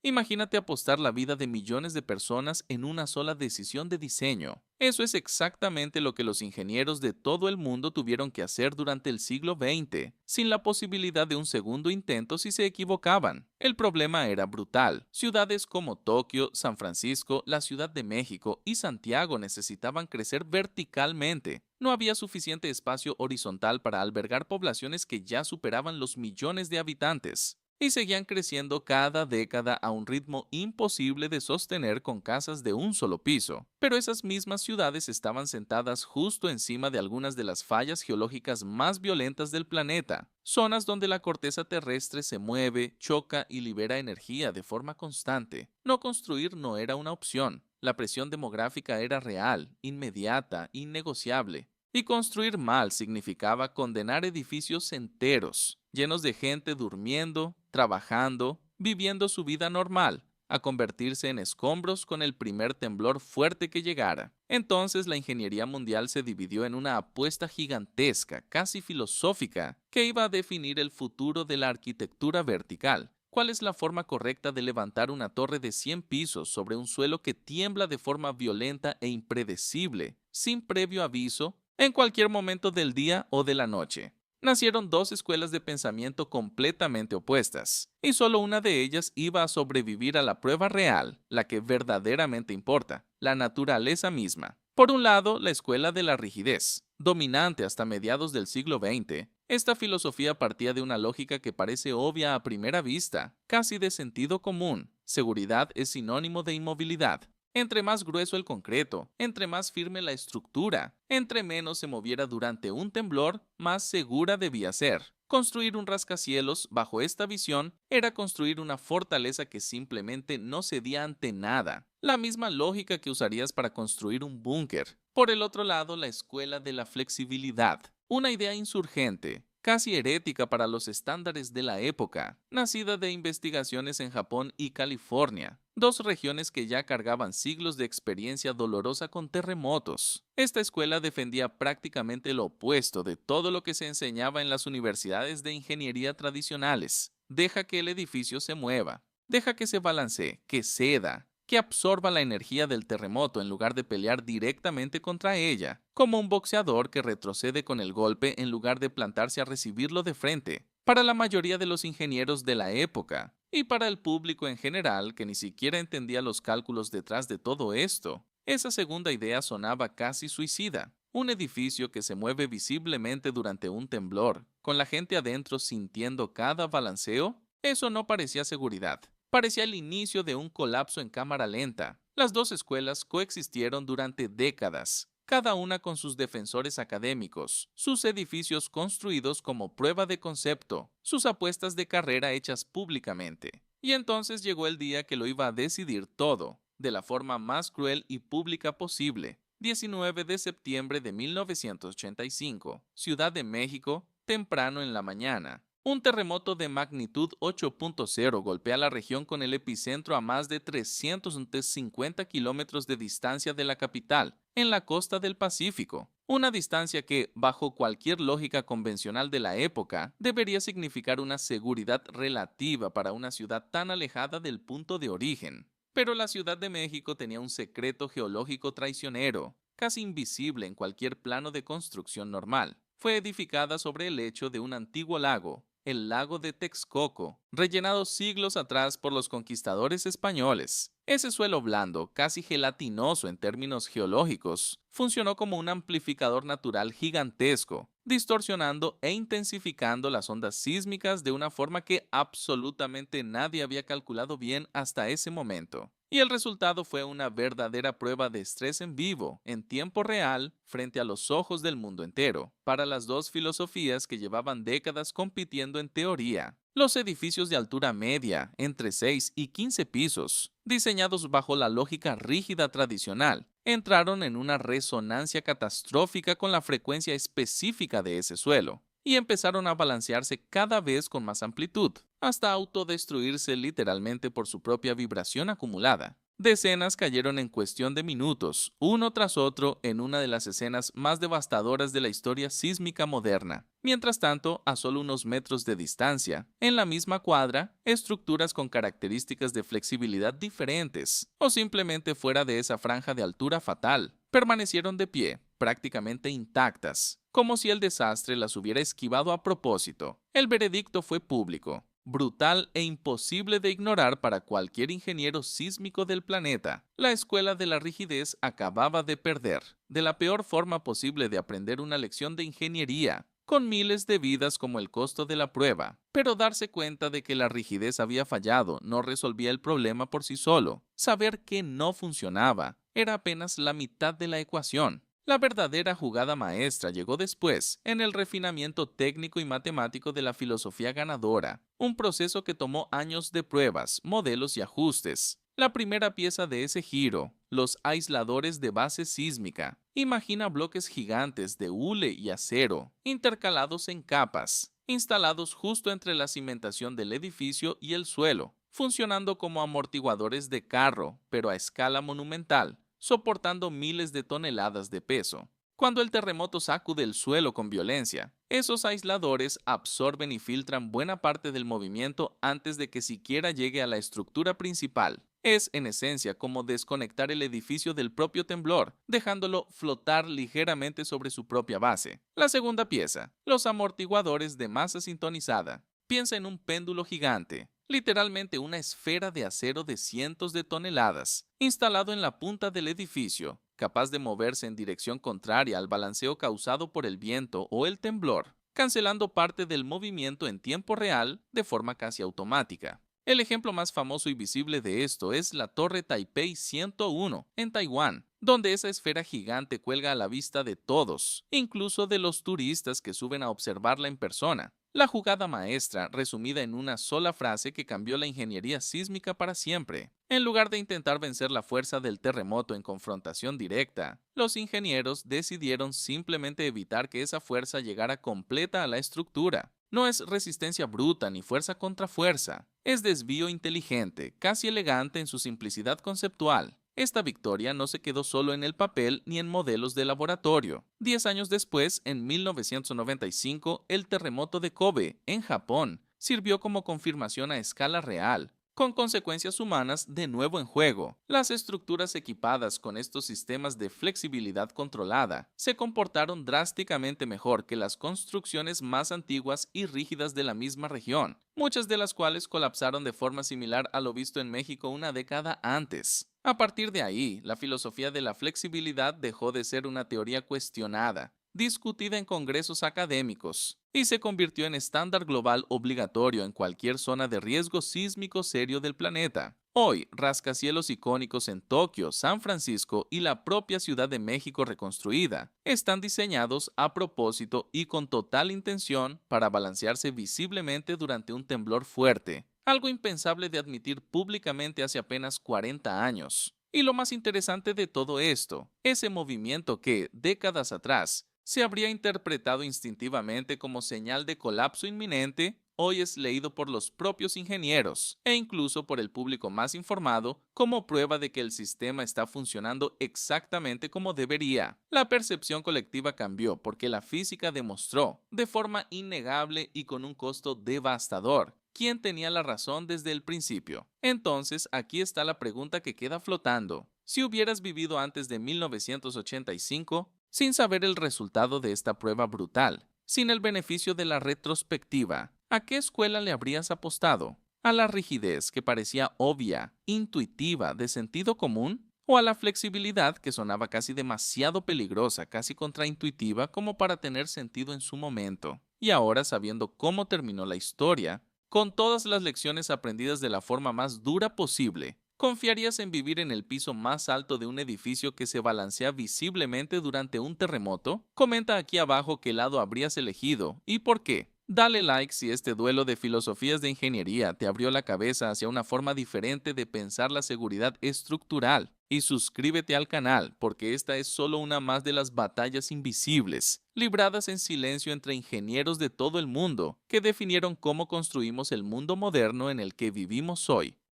Imagínate apostar la vida de millones de personas en una sola decisión de diseño. Eso es exactamente lo que los ingenieros de todo el mundo tuvieron que hacer durante el siglo XX, sin la posibilidad de un segundo intento si se equivocaban. El problema era brutal. Ciudades como Tokio, San Francisco, la Ciudad de México y Santiago necesitaban crecer verticalmente. No había suficiente espacio horizontal para albergar poblaciones que ya superaban los millones de habitantes y seguían creciendo cada década a un ritmo imposible de sostener con casas de un solo piso. Pero esas mismas ciudades estaban sentadas justo encima de algunas de las fallas geológicas más violentas del planeta, zonas donde la corteza terrestre se mueve, choca y libera energía de forma constante. No construir no era una opción. La presión demográfica era real, inmediata, innegociable. Y construir mal significaba condenar edificios enteros, llenos de gente durmiendo, trabajando, viviendo su vida normal, a convertirse en escombros con el primer temblor fuerte que llegara. Entonces la ingeniería mundial se dividió en una apuesta gigantesca, casi filosófica, que iba a definir el futuro de la arquitectura vertical. ¿Cuál es la forma correcta de levantar una torre de 100 pisos sobre un suelo que tiembla de forma violenta e impredecible, sin previo aviso, en cualquier momento del día o de la noche? Nacieron dos escuelas de pensamiento completamente opuestas, y solo una de ellas iba a sobrevivir a la prueba real, la que verdaderamente importa, la naturaleza misma. Por un lado, la escuela de la rigidez, dominante hasta mediados del siglo XX. Esta filosofía partía de una lógica que parece obvia a primera vista, casi de sentido común. Seguridad es sinónimo de inmovilidad. Entre más grueso el concreto, entre más firme la estructura, entre menos se moviera durante un temblor, más segura debía ser. Construir un rascacielos bajo esta visión era construir una fortaleza que simplemente no cedía ante nada. La misma lógica que usarías para construir un búnker. Por el otro lado, la escuela de la flexibilidad. Una idea insurgente, casi herética para los estándares de la época, nacida de investigaciones en Japón y California, dos regiones que ya cargaban siglos de experiencia dolorosa con terremotos. Esta escuela defendía prácticamente lo opuesto de todo lo que se enseñaba en las universidades de ingeniería tradicionales. Deja que el edificio se mueva, deja que se balancee, que ceda, que absorba la energía del terremoto en lugar de pelear directamente contra ella, como un boxeador que retrocede con el golpe en lugar de plantarse a recibirlo de frente. Para la mayoría de los ingenieros de la época, y para el público en general que ni siquiera entendía los cálculos detrás de todo esto, esa segunda idea sonaba casi suicida. Un edificio que se mueve visiblemente durante un temblor, con la gente adentro sintiendo cada balanceo, eso no parecía seguridad. Parecía el inicio de un colapso en cámara lenta. Las dos escuelas coexistieron durante décadas, cada una con sus defensores académicos, sus edificios construidos como prueba de concepto, sus apuestas de carrera hechas públicamente. Y entonces llegó el día que lo iba a decidir todo, de la forma más cruel y pública posible. 19 de septiembre de 1985, Ciudad de México, temprano en la mañana. Un terremoto de magnitud 8.0 golpea la región con el epicentro a más de 350 kilómetros de distancia de la capital, en la costa del Pacífico. Una distancia que, bajo cualquier lógica convencional de la época, debería significar una seguridad relativa para una ciudad tan alejada del punto de origen. Pero la Ciudad de México tenía un secreto geológico traicionero, casi invisible en cualquier plano de construcción normal. Fue edificada sobre el lecho de un antiguo lago, el lago de Texcoco, rellenado siglos atrás por los conquistadores españoles. Ese suelo blando, casi gelatinoso en términos geológicos, funcionó como un amplificador natural gigantesco, distorsionando e intensificando las ondas sísmicas de una forma que absolutamente nadie había calculado bien hasta ese momento. Y el resultado fue una verdadera prueba de estrés en vivo, en tiempo real, frente a los ojos del mundo entero, para las dos filosofías que llevaban décadas compitiendo en teoría. Los edificios de altura media, entre 6 y 15 pisos, diseñados bajo la lógica rígida tradicional, entraron en una resonancia catastrófica con la frecuencia específica de ese suelo, y empezaron a balancearse cada vez con más amplitud, hasta autodestruirse literalmente por su propia vibración acumulada. Decenas cayeron en cuestión de minutos, uno tras otro, en una de las escenas más devastadoras de la historia sísmica moderna. Mientras tanto, a solo unos metros de distancia, en la misma cuadra, estructuras con características de flexibilidad diferentes, o simplemente fuera de esa franja de altura fatal, permanecieron de pie, prácticamente intactas, como si el desastre las hubiera esquivado a propósito. El veredicto fue público, brutal e imposible de ignorar para cualquier ingeniero sísmico del planeta. La escuela de la rigidez acababa de perder, de la peor forma posible de aprender una lección de ingeniería, con miles de vidas como el costo de la prueba. Pero darse cuenta de que la rigidez había fallado no resolvía el problema por sí solo. Saber que no funcionaba era apenas la mitad de la ecuación. La verdadera jugada maestra llegó después, en el refinamiento técnico y matemático de la filosofía ganadora, un proceso que tomó años de pruebas, modelos y ajustes. La primera pieza de ese giro, los aisladores de base sísmica. Imagina bloques gigantes de hule y acero, intercalados en capas, instalados justo entre la cimentación del edificio y el suelo, funcionando como amortiguadores de carro, pero a escala monumental, soportando miles de toneladas de peso. Cuando el terremoto sacude el suelo con violencia, esos aisladores absorben y filtran buena parte del movimiento antes de que siquiera llegue a la estructura principal. Es, en esencia, como desconectar el edificio del propio temblor, dejándolo flotar ligeramente sobre su propia base. La segunda pieza, los amortiguadores de masa sintonizada. Piensa en un péndulo gigante, literalmente una esfera de acero de cientos de toneladas, instalado en la punta del edificio, capaz de moverse en dirección contraria al balanceo causado por el viento o el temblor, cancelando parte del movimiento en tiempo real de forma casi automática. El ejemplo más famoso y visible de esto es la Torre Taipei 101 en Taiwán, donde esa esfera gigante cuelga a la vista de todos, incluso de los turistas que suben a observarla en persona. La jugada maestra, resumida en una sola frase que cambió la ingeniería sísmica para siempre. En lugar de intentar vencer la fuerza del terremoto en confrontación directa, los ingenieros decidieron simplemente evitar que esa fuerza llegara completa a la estructura. No es resistencia bruta ni fuerza contra fuerza, es desvío inteligente, casi elegante en su simplicidad conceptual. Esta victoria no se quedó solo en el papel ni en modelos de laboratorio. 10 años después, en 1995, el terremoto de Kobe, en Japón, sirvió como confirmación a escala real, con consecuencias humanas de nuevo en juego. Las estructuras equipadas con estos sistemas de flexibilidad controlada se comportaron drásticamente mejor que las construcciones más antiguas y rígidas de la misma región, muchas de las cuales colapsaron de forma similar a lo visto en México una década antes. A partir de ahí, la filosofía de la flexibilidad dejó de ser una teoría cuestionada, discutida en congresos académicos, y se convirtió en estándar global obligatorio en cualquier zona de riesgo sísmico serio del planeta. Hoy, rascacielos icónicos en Tokio, San Francisco y la propia Ciudad de México reconstruida están diseñados a propósito y con total intención para balancearse visiblemente durante un temblor fuerte, algo impensable de admitir públicamente hace apenas 40 años. Y lo más interesante de todo esto, ese movimiento que, décadas atrás, se habría interpretado instintivamente como señal de colapso inminente, hoy es leído por los propios ingenieros e incluso por el público más informado como prueba de que el sistema está funcionando exactamente como debería. La percepción colectiva cambió porque la física demostró, de forma innegable y con un costo devastador, quién tenía la razón desde el principio. Entonces, aquí está la pregunta que queda flotando. Si hubieras vivido antes de 1985, sin saber el resultado de esta prueba brutal, sin el beneficio de la retrospectiva, ¿a qué escuela le habrías apostado? ¿A la rigidez que parecía obvia, intuitiva, de sentido común? ¿O a la flexibilidad que sonaba casi demasiado peligrosa, casi contraintuitiva como para tener sentido en su momento? Y ahora, sabiendo cómo terminó la historia, con todas las lecciones aprendidas de la forma más dura posible, ¿confiarías en vivir en el piso más alto de un edificio que se balancea visiblemente durante un terremoto? Comenta aquí abajo qué lado habrías elegido y por qué. Dale like si este duelo de filosofías de ingeniería te abrió la cabeza hacia una forma diferente de pensar la seguridad estructural. Y suscríbete al canal porque esta es solo una más de las batallas invisibles, libradas en silencio entre ingenieros de todo el mundo, que definieron cómo construimos el mundo moderno en el que vivimos hoy.